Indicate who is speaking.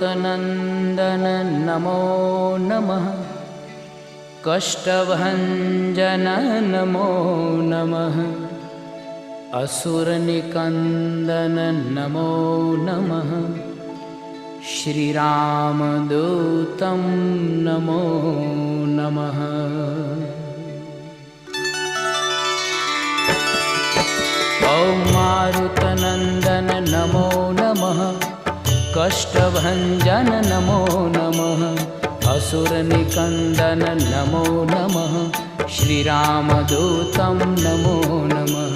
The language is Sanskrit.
Speaker 1: मारुतनन्दन नमो नमः। कष्टभञ्जन नमो नमः। असुरनिकन्दन नमो नमः। श्रीरामदूतं नमो नमः। ॐ मारुतनन्दन नमो नमः। कष्टभञ्जन नमो नमः। असुरनिकन्दन नमो नमः। श्रीरामदूतं नमो नमः।